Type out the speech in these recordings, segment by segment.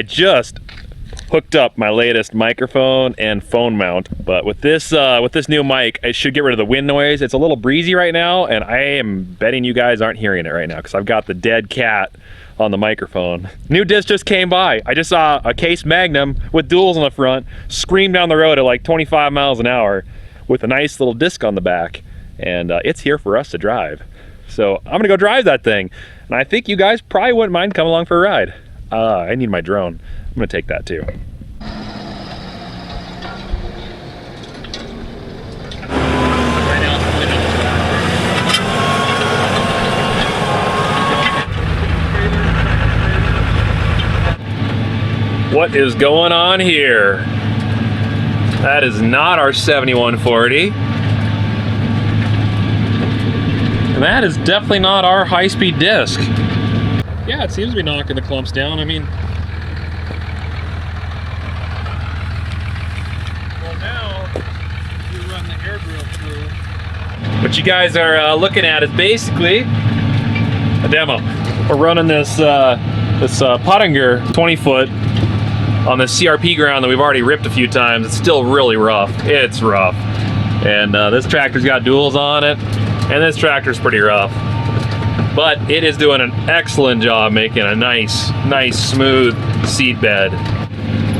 just hooked up my latest microphone and phone mount, but with this new mic, it should get rid of the wind noise. It's a little breezy right now, and I am betting you guys aren't hearing it right now because I've got the dead cat on the microphone. New disc just came by. I just saw a Case Magnum with duals on the front scream down the road at like 25 miles an hour with a nice little disc on the back, and it's here for us to drive. So I'm gonna go drive that thing, and I think you guys probably wouldn't mind coming along for a ride. I need my drone. I'm gonna take that too. What is going on here? That is not our 7140. And that is definitely not our high-speed disc. Yeah, it seems to be knocking the clumps down. I mean, well, now you run the air drill through. What you guys are looking at is basically a demo. We're running this Pottinger 20-foot on this CRP ground that we've already ripped a few times. It's still really rough. It's rough. And this tractor's got duals on it, and this tractor's pretty rough. But it is doing an excellent job making a nice, smooth seed bed.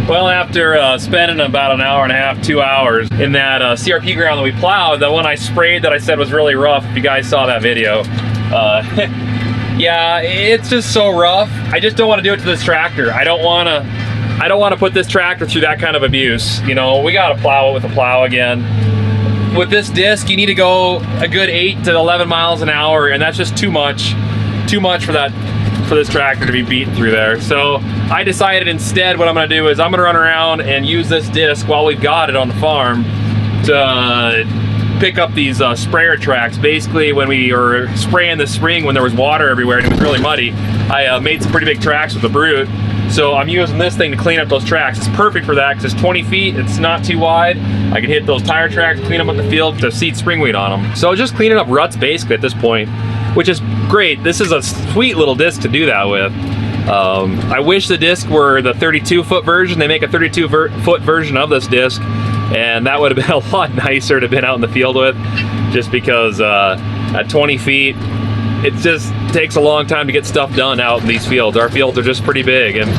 Well, after spending about an hour and a half, 2 hours in that CRP ground that we plowed, the one I sprayed that I said was really rough, if you guys saw that video, yeah, it's just so rough. I just don't want to do it to this tractor. I don't want to put this tractor through that kind of abuse. You know, we got to plow it with a plow again. With this disc, you need to go a good 8 to 11 miles an hour, and that's just too much for this tractor to be beaten through there. So I decided instead what I'm gonna do is I'm gonna run around and use this disc while we've got it on the farm to pick up these sprayer tracks. Basically, when we were spraying the spring when there was water everywhere and it was really muddy, I made some pretty big tracks with the Brute. So I'm using this thing to clean up those tracks. It's perfect for that because it's 20 feet, it's not too wide. I can hit those tire tracks, clean them up the field to seed spring wheat on them. So just cleaning up ruts basically at this point, which is great. This is a sweet little disc to do that with. I wish the disc were the 32-foot version. They make a 32-foot version of this disc, and that would have been a lot nicer to have been out in the field with, just because at 20 feet, it just takes a long time to get stuff done out in these fields. Our fields are just pretty big, and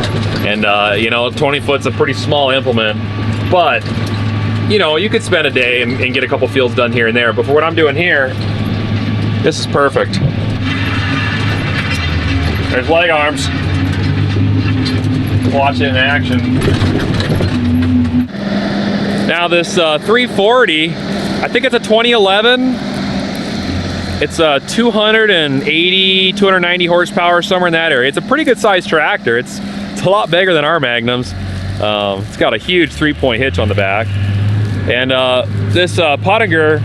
you know, 20 foot's a pretty small implement, but you know, you could spend a day and get a couple fields done here and there. But for what I'm doing here, this is perfect. There's leg arms. Watch it in action. Now this 340, I think it's a 2011. It's a 280, 290 horsepower, somewhere in that area. It's a pretty good sized tractor. It's a lot bigger than our Magnums. It's got a huge 3-point hitch on the back. And this Pottinger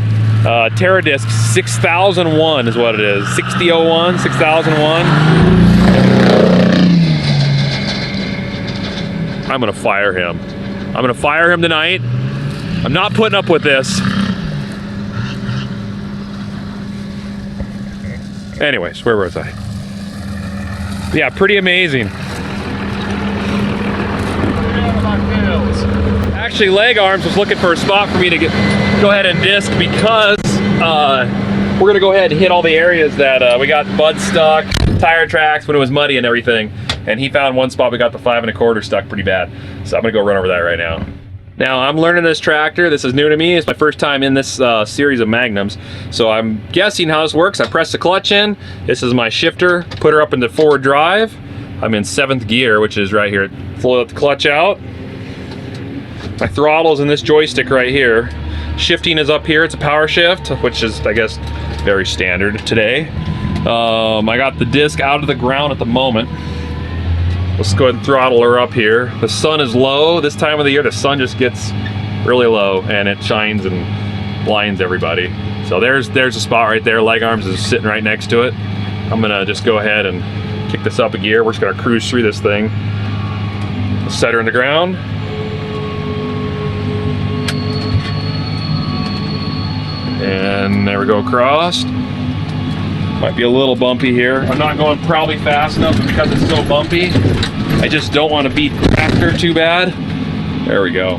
Terradisc 6001 is what it is. 6001, 6001. I'm gonna fire him. I'm gonna fire him tonight. I'm not putting up with this. Anyways, where was I? Yeah, pretty amazing. Actually, Leg Arms was looking for a spot for me to go ahead and disc because we're gonna go ahead and hit all the areas that we got bud stuck, tire tracks when it was muddy and everything. And he found one spot we got the 5 1/4 stuck pretty bad. So I'm gonna go run over that right now. Now I'm learning this tractor. This is new to me. It's my first time in this series of Magnums. So I'm guessing how this works. I press the clutch in. This is my shifter. Put her up into forward drive. I'm in 7th gear, which is right here. Float the clutch out. My throttle is in this joystick right here. Shifting is up here. It's a power shift, which is, I guess, very standard today. I got the disc out of the ground at the moment. Let's go ahead and throttle her up here. The sun is low. This time of the year, the sun just gets really low and it shines and blinds everybody. So there's a spot right there. Leg Arms is sitting right next to it. I'm gonna just go ahead and kick this up a gear. We're just gonna cruise through this thing. Set her in the ground. And there we go across. Might be a little bumpy here. I'm not going probably fast enough because it's so bumpy. I just don't want to beat the tractor too bad. There we go.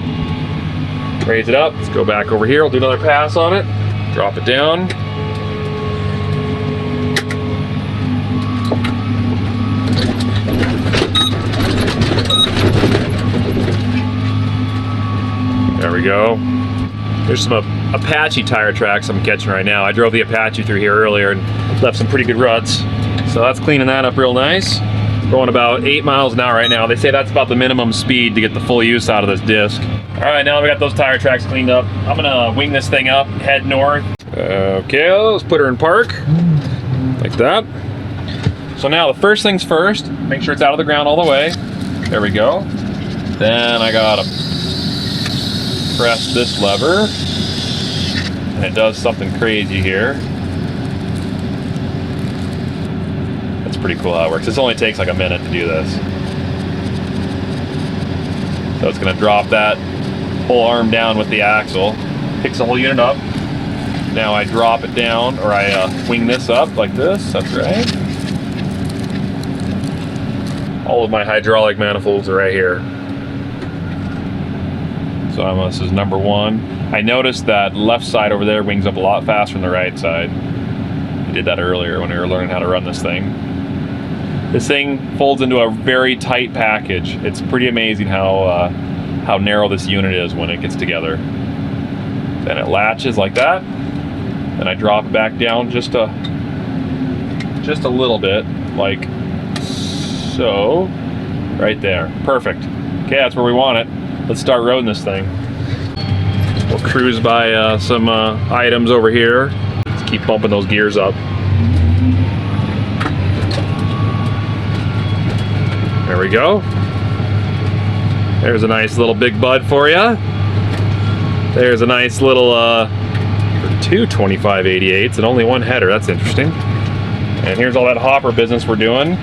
Raise it up. Let's go back over here. We'll do another pass on it. Drop it down. There we go. There's some Apache tire tracks I'm catching right now. I drove the Apache through here earlier and left some pretty good ruts. So that's cleaning that up real nice. Going about 8 miles an hour right now. They say that's about the minimum speed to get the full use out of this disc. All right, now we got those tire tracks cleaned up. I'm gonna wing this thing up, head north. Okay, let's put her in park, like that. So now the first things first, make sure it's out of the ground all the way. There we go. Then I gotta press this lever, and it does something crazy here. That's pretty cool how it works. This only takes like a minute to do this. So it's gonna drop that whole arm down with the axle, picks the whole unit up. Now I drop it down, or I wing this up like this, that's right. All of my hydraulic manifolds are right here. So this is number one. I noticed that left side over there wings up a lot faster than the right side. I did that earlier when we were learning how to run this thing. This thing folds into a very tight package. It's pretty amazing how narrow this unit is when it gets together. Then it latches like that. Then I drop it back down just a little bit, like so. Right there. Perfect. Okay, that's where we want it. Let's start roading this thing. We'll cruise by some items over here. Let's keep bumping those gears up. There we go. There's a nice little big bud for you. There's a nice little two 2588s and only one header. That's interesting. And here's all that hopper business we're doing.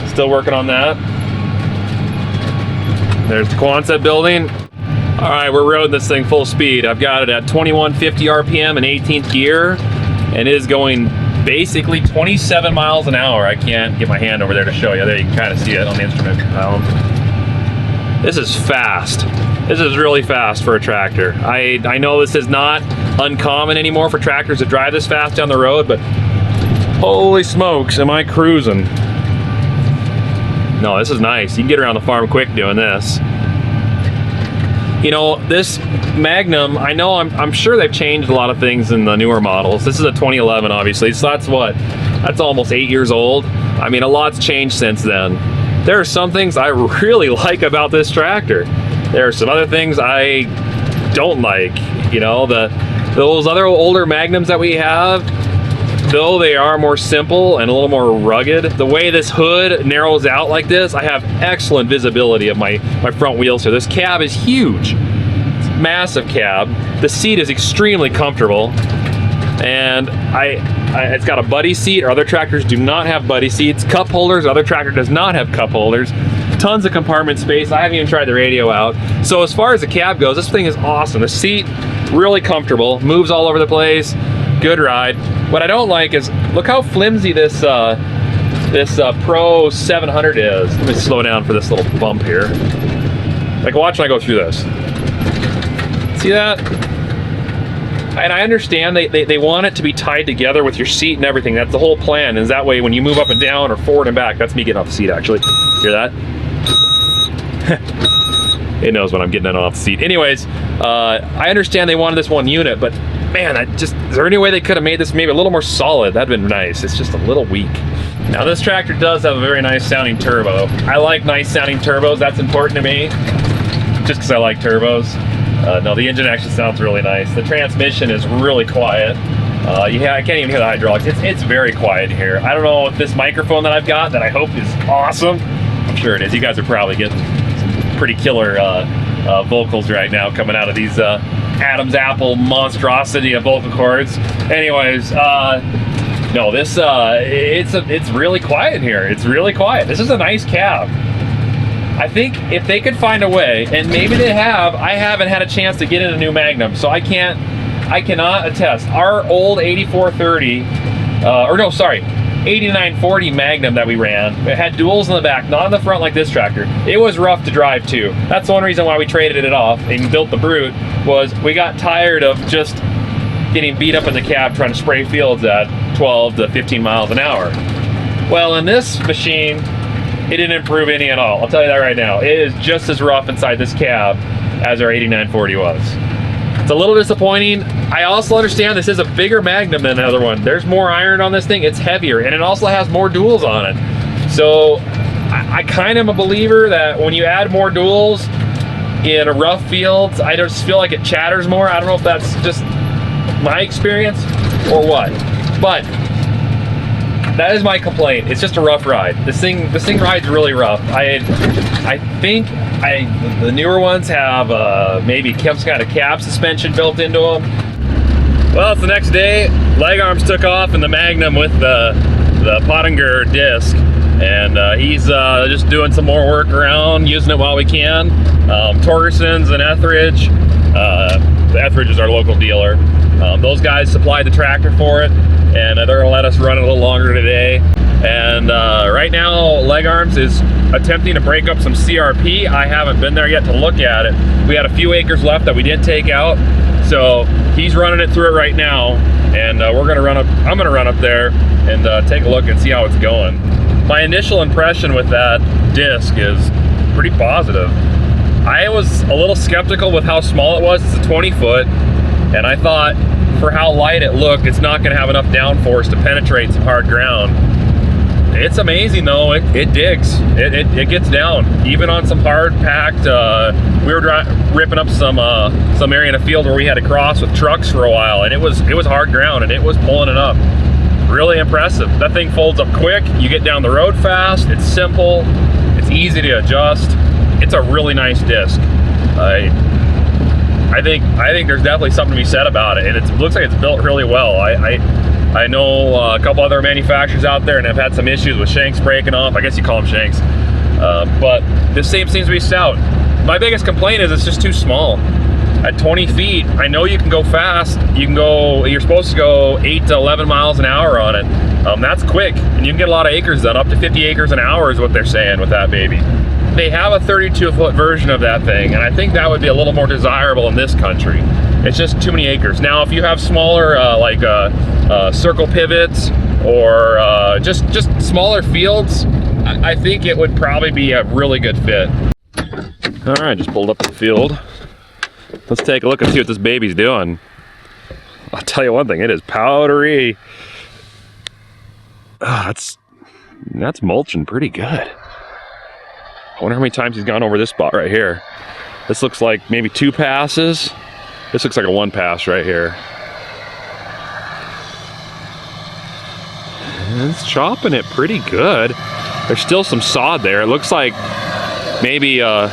Still working on that. There's the Quonset building. All right, we're roading this thing full speed. I've got it at 2150 RPM in 18th gear, and it is going basically 27 miles an hour. I can't get my hand over there to show you. There you can kind of see it on the instrument column. This is fast. This is really fast for a tractor. I know this is not uncommon anymore for tractors to drive this fast down the road, but holy smokes, am I cruising. No, this is nice. You can get around the farm quick doing this. You know, this Magnum, I know I'm sure they've changed a lot of things in the newer models. This is a 2011, obviously, so that's what? That's almost 8 years old. I mean, a lot's changed since then. There are some things I really like about this tractor. There are some other things I don't like. You know, those other older Magnums that we have, though they are more simple and a little more rugged, the way this hood narrows out like this, I have excellent visibility of my front wheels here. This cab is huge. It's a massive cab. The seat is extremely comfortable. And it's got a buddy seat. Other tractors do not have buddy seats. Cup holders, other tractor does not have cup holders. Tons of compartment space. I haven't even tried the radio out. So as far as the cab goes, this thing is awesome. The seat, really comfortable, moves all over the place. Good ride. What I don't like is, look how flimsy this Pro 700 is. Let me slow down for this little bump here. Like, watch when I go through this. See that? And I understand they want it to be tied together with your seat and everything. That's the whole plan, is that way when you move up and down or forward and back, that's me getting off the seat actually. Hear that? It knows when I'm getting it off the seat. Anyways, I understand they wanted this one unit, but man, is there any way they could have made this maybe a little more solid? That'd been nice. It's just a little weak. Now this tractor does have a very nice sounding turbo. I like nice sounding turbos. That's important to me, just because I like turbos. No, the engine actually sounds really nice. The transmission is really quiet. I can't even hear the hydraulics. It's very quiet here. I don't know if this microphone that I've got, that I hope is awesome. I'm sure it is. You guys are probably getting some pretty killer vocals right now coming out of these Adam's apple monstrosity of vocal cords. Anyways, no, this it's really quiet here. It's really quiet. This is a nice cab. I think if they could find a way, and maybe they have, I haven't had a chance to get in a new Magnum, so I cannot attest. Our old 8430, or no, sorry, 8940 Magnum that we ran. It had duals in the back, not in the front like this tractor. It was rough to drive too. That's one reason why we traded it off and built the Brute, was we got tired of just getting beat up in the cab trying to spray fields at 12 to 15 miles an hour. Well, in this machine, it didn't improve any at all. I'll tell you that right now. It is just as rough inside this cab as our 8940 was. It's a little disappointing. I also understand this is a bigger Magnum than the other one. There's more iron on this thing, it's heavier, and it also has more duals on it. So I kind of am a believer that when you add more duals in rough fields, I just feel like it chatters more. I don't know if that's just my experience or what, but that is my complaint. It's just a rough ride. This thing rides really rough. I think the newer ones have maybe some kind of cab suspension built into them. Well, it's the next day. Leg arms took off in the Magnum with the Pottinger disc, and he's just doing some more work around, using it while we can. Torgerson's and Etheridge. The Etheridge is our local dealer. Those guys supplied the tractor for it, and they're gonna let us run it a little longer today. And right now, Leg Arms is attempting to break up some CRP. I haven't been there yet to look at it. We had a few acres left that we didn't take out, so he's running it through it right now, and I'm gonna run up there and take a look and see how it's going. My initial impression with that disc is pretty positive. I was a little skeptical with how small it was. It's a 20 foot, and I thought for how light it looked, it's not gonna have enough downforce to penetrate some hard ground. It's amazing though, it digs, it gets down, even on some hard packed, we were ripping up some area in a field where we had to cross with trucks for a while, and it was hard ground, and it was pulling it up. Really impressive. That thing folds up quick, you get down the road fast, it's simple, it's easy to adjust. It's a really nice disc. I think there's definitely something to be said about it, and it looks like it's built really well. I know a couple other manufacturers out there and have had some issues with shanks breaking off. I guess you call them shanks. But this seems to be stout. My biggest complaint is it's just too small. At 20 feet, I know you can go fast. You're supposed to go 8 to 11 miles an hour on it. That's quick, and you can get a lot of acres done. Up to 50 acres an hour is what they're saying with that baby. They have a 32 foot version of that thing, and I think that would be a little more desirable in this country. It's just too many acres. Now, if you have smaller circle pivots or just smaller fields, I think it would probably be a really good fit. All right, just pulled up the field. Let's take a look and see what this baby's doing. I'll tell you one thing, it is powdery. That's mulching pretty good. I wonder how many times he's gone over this spot right here. This looks like maybe 2 passes. This looks like a 1 pass right here. And it's chopping it pretty good. There's still some sod there. It looks like maybe oh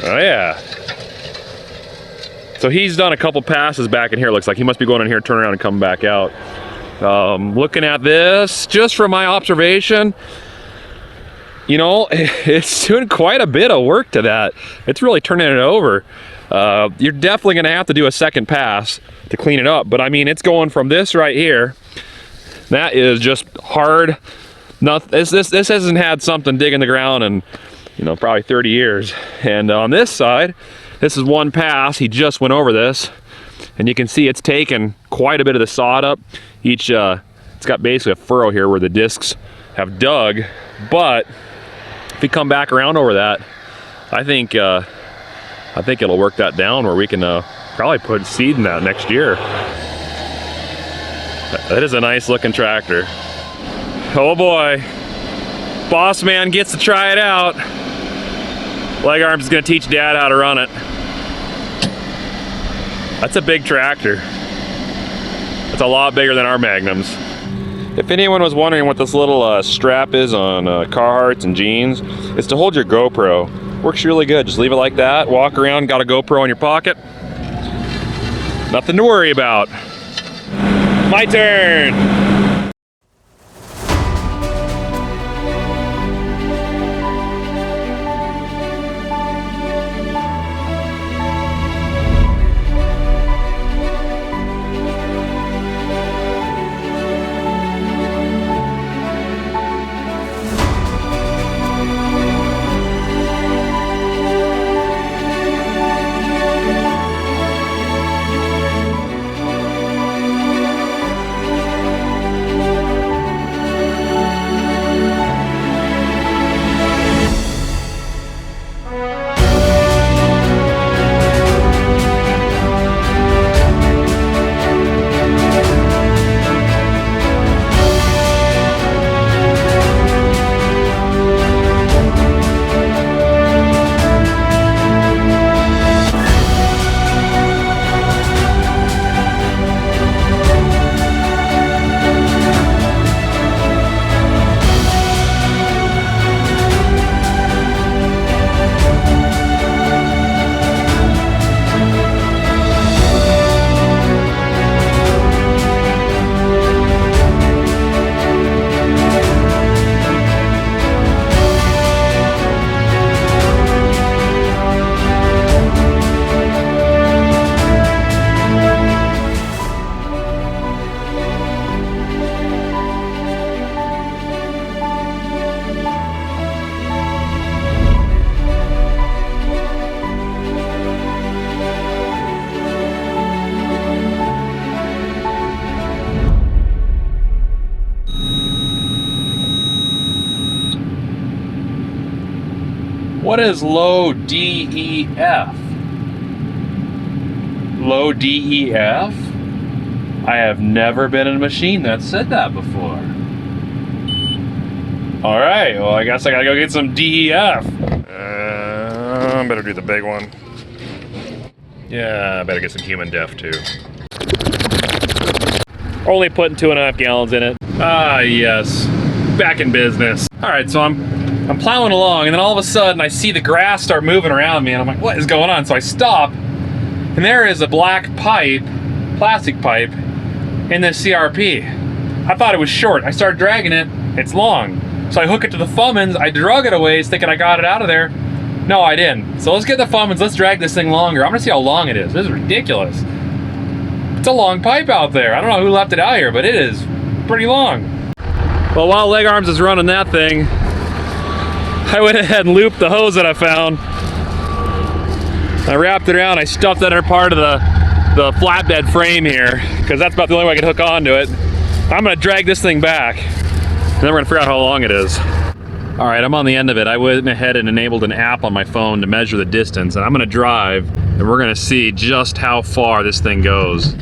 yeah. So he's done a couple passes back in here. Looks like he must be going in here, turn around and come back out. Looking at this, just from my observation, you know, it's doing quite a bit of work to that. It's really turning it over. You're definitely gonna have to do a second pass to clean it up. But I mean, it's going from this right here. That is just hard. This hasn't had something dig in the ground in, you know, probably 30 years. And on this side, this is 1 pass. He just went over this, and you can see it's taken quite a bit of the sod up. It's got basically a furrow here where the discs have dug, but if we come back around over that, I think it'll work that down where we can probably put seed in that next year. That is a nice looking tractor. Oh boy, Boss Man gets to try it out. Leg Arms is gonna teach Dad how to run it. That's a big tractor. It's a lot bigger than our Magnums. If anyone was wondering what this little strap is on Carhartts and jeans, it's to hold your GoPro. Works really good. Just leave it like that, walk around, got a GoPro in your pocket. Nothing to worry about. My turn. What is low DEF? Low DEF? I have never been in a machine that said that before. All right, well, I guess I gotta go get some DEF. I better do the big one. Yeah, I better get some human def too. Only putting 2.5 gallons in it. Ah, yes, back in business. All right, so I'm plowing along, and then all of a sudden I see the grass start moving around me, and I'm like, what is going on? So I stop, and there is a black pipe, plastic pipe, in this CRP. I thought it was short. I started dragging it, it's long. So I hook it to the Fummins, I drug it away thinking I got it out of there. No, I didn't. So let's get the Fummins, let's drag this thing longer. I'm gonna see how long it is. This is ridiculous. It's a long pipe out there. I don't know who left it out here, but it is pretty long. Well, while Leg Arms is running that thing, I went ahead and looped the hose that I found. I wrapped it around, I stuffed that in part of the flatbed frame here, because that's about the only way I could hook onto it. I'm gonna drag this thing back, and then we're gonna figure out how long it is. All right, I'm on the end of it. I went ahead and enabled an app on my phone to measure the distance, and I'm gonna drive, and we're gonna see just how far this thing goes.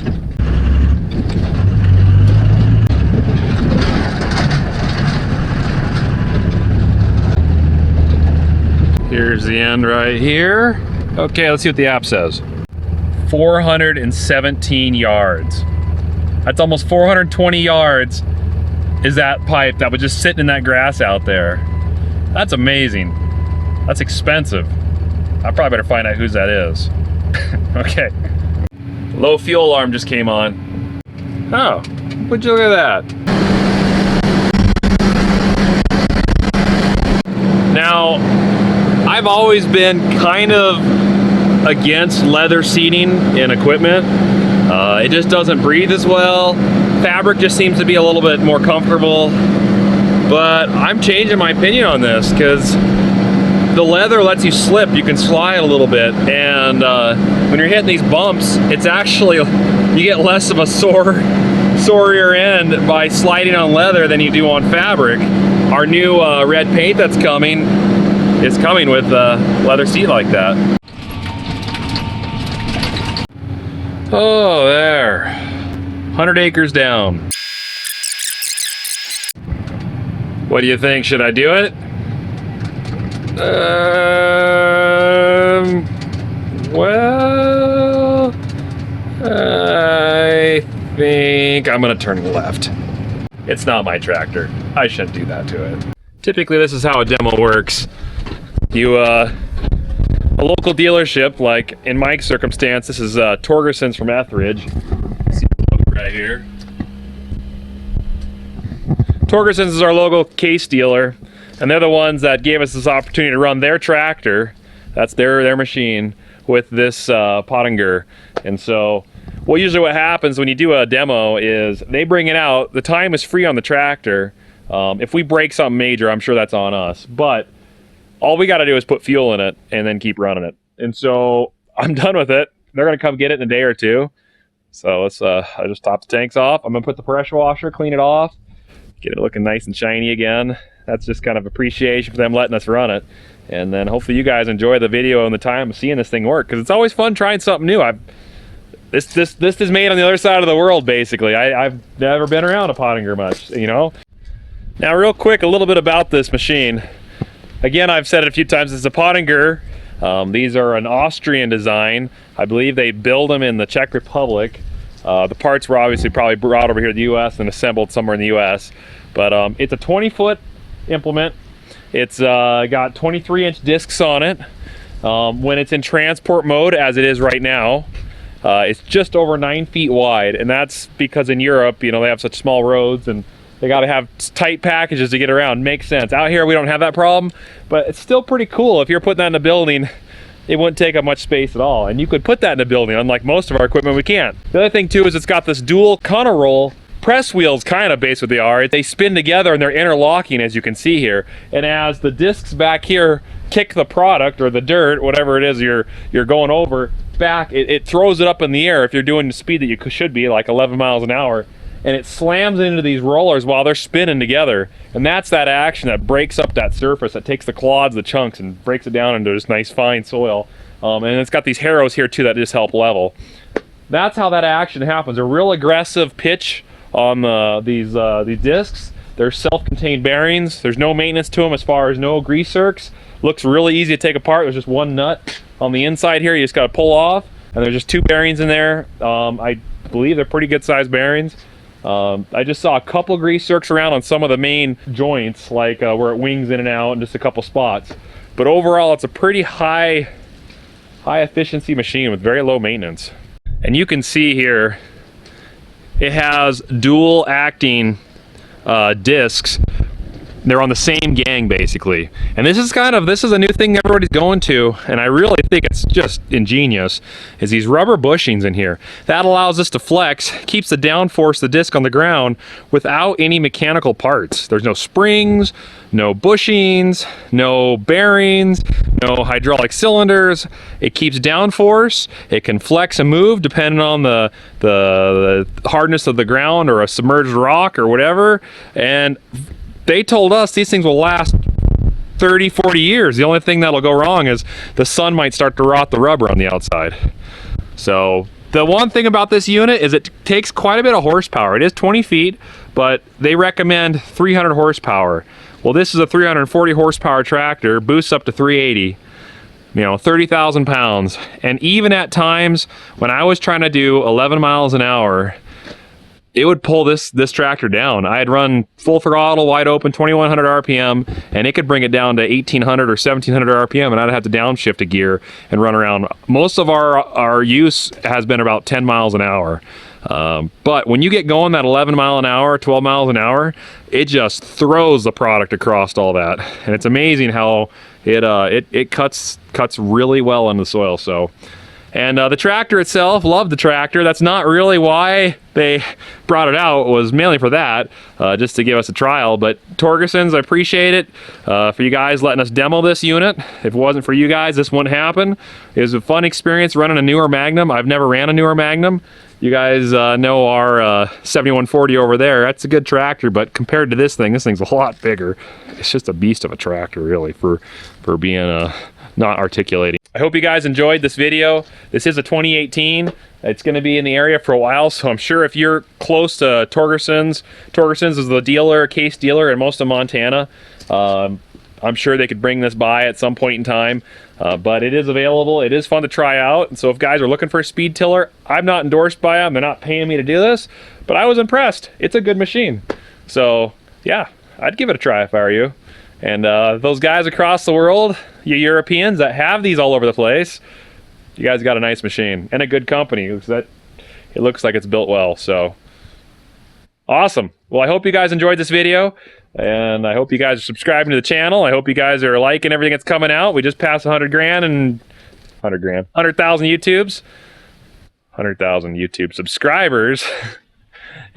Here's the end right here. Okay, let's see what the app says. 417 yards. That's almost 420 yards is that pipe that was just sitting in that grass out there. That's amazing. That's expensive. I probably better find out whose that is. Okay. Low fuel alarm just came on. Oh, would you look at that? Now, I've always been kind of against leather seating in equipment. It just doesn't breathe as well. Fabric just seems to be a little bit more comfortable. But I'm changing my opinion on this because the leather lets you slip, you can slide a little bit, and when you're hitting these bumps, it's actually, you get less of a sore rear end by sliding on leather than you do on fabric. Our new red paint that's coming is coming with a leather seat like that. Oh, there. 100 acres down. What do you think? Should I do it? Well, I think I'm gonna turn left. It's not my tractor. I shouldn't do that to it. Typically, this is how a demo works. You, a local dealership, like in Mike's circumstance, this is Torgerson's from Etheridge. See the logo right here. Torgerson's is our local case dealer, and they're the ones that gave us this opportunity to run their tractor, that's their machine, with this Pottinger. And so, well, usually what happens when you do a demo is they bring it out, the time is free on the tractor. If we break something major, I'm sure that's on us, but all we gotta do is put fuel in it and then keep running it. And so, I'm done with it. They're gonna come get it in a day or two. So let's, I just top the tanks off. I'm gonna put the pressure washer, clean it off, get it looking nice and shiny again. That's just kind of appreciation for them letting us run it. And then hopefully you guys enjoy the video and the time of seeing this thing work, because it's always fun trying something new. This is made on the other side of the world, basically. I've never been around a Pottinger much, you know? Now real quick, a little bit about this machine. Again, I've said it a few times, it's a Pottinger. These are an Austrian design. I believe they build them in the Czech Republic. The parts were obviously probably brought over here to the US and assembled somewhere in the US. But it's a 20-foot implement. It's got 23-inch discs on it. When it's in transport mode, as it is right now, it's just over 9 feet wide. And that's because in Europe, you know, they have such small roads and they got to have tight packages to get around. Makes sense. Out here, we don't have that problem, but it's still pretty cool. If you're putting that in a building, it wouldn't take up much space at all. And you could put that in a building, unlike most of our equipment, we can't. The other thing too is it's got this dual Conaroll press wheels, kind of based what they are. They spin together and they're interlocking, as you can see here. And as the discs back here kick the product or the dirt, whatever it is you're going over, back, it throws it up in the air if you're doing the speed that you should be, like 11 miles an hour. and it slams into these rollers while they're spinning together. And that's that action that breaks up that surface, that takes the clods, the chunks, and breaks it down into this nice fine soil. And it's got these harrows here too that just help level. That's how that action happens. A real aggressive pitch on these discs. They're self-contained bearings. There's no maintenance to them as far as no grease zerks. Looks really easy to take apart. There's just one nut on the inside here you just got to pull off, and there's just two bearings in there. I believe they're pretty good sized bearings. I just saw a couple grease zerks around on some of the main joints, like where it wings in and out, and just a couple spots. But overall, it's a pretty high efficiency machine with very low maintenance. And you can see here, it has dual acting discs. They're on the same gang basically, and this is a new thing everybody's going to, and I really think it's just ingenious, is these rubber bushings in here. That allows us to flex, keeps the downforce of the disc on the ground without any mechanical parts. There's no springs, no bushings, no bearings, no hydraulic cylinders. It keeps downforce. It can flex and move depending on the hardness of the ground or a submerged rock or whatever. And they told us these things will last 30, 40 years. The only thing that'll go wrong is the sun might start to rot the rubber on the outside. So the one thing about this unit is it takes quite a bit of horsepower. It is 20 feet, but they recommend 300 horsepower. Well, this is a 340 horsepower tractor, boosts up to 380, 30,000 pounds. And even at times when I was trying to do 11 miles an hour, it would pull this tractor down. I had run full throttle, wide open, 2100 RPM, and it could bring it down to 1800 or 1700 RPM, and I'd have to downshift a gear and run around. Most of our use has been about 10 miles an hour. But when you get going that 11 mile an hour, 12 miles an hour, it just throws the product across all that. And it's amazing how it cuts really well into the soil. So. And the tractor itself, loved the tractor. That's not really why they brought it out. It was mainly for that, just to give us a trial. But Torgersons, I appreciate it for you guys letting us demo this unit. If it wasn't for you guys, this wouldn't happen. It was a fun experience running a newer Magnum. I've never ran a newer Magnum. You guys know our 7140 over there. That's a good tractor, but compared to this thing's a lot bigger. It's just a beast of a tractor, really, for being not articulating. I hope you guys enjoyed this video. This is a 2018. It's going to be in the area for a while, so I'm sure if you're close to Torgersons is the case dealer in most of Montana. I'm sure they could bring this by at some point in time, but it is available. It is fun to try out, and so if guys are looking for a speed tiller, I'm not endorsed by them. They're not paying me to do this, but I was impressed. It's a good machine. So yeah, I'd give it a try if I were you. And those guys across the world, you Europeans that have these all over the place, you guys got a nice machine and a good company. It looks like it's built well. So awesome. Well, I hope you guys enjoyed this video, and I hope you guys are subscribing to the channel. I hope you guys are liking everything that's coming out. We just passed 100,000 YouTubes, 100,000 YouTube subscribers.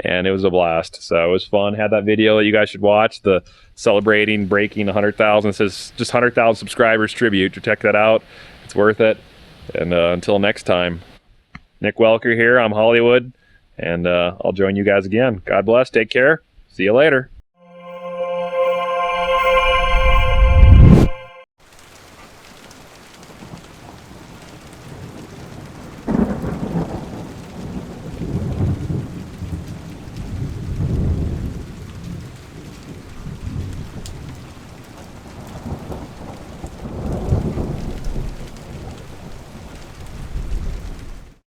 And it was a blast. So it was fun. Had that video that you guys should watch, the celebrating breaking 100,000. It says just 100,000 subscribers tribute. To check that out. It's worth it. And until next time, Nick Welker here. I'm Hollywood, and I'll join you guys again. God bless. Take care. See you later.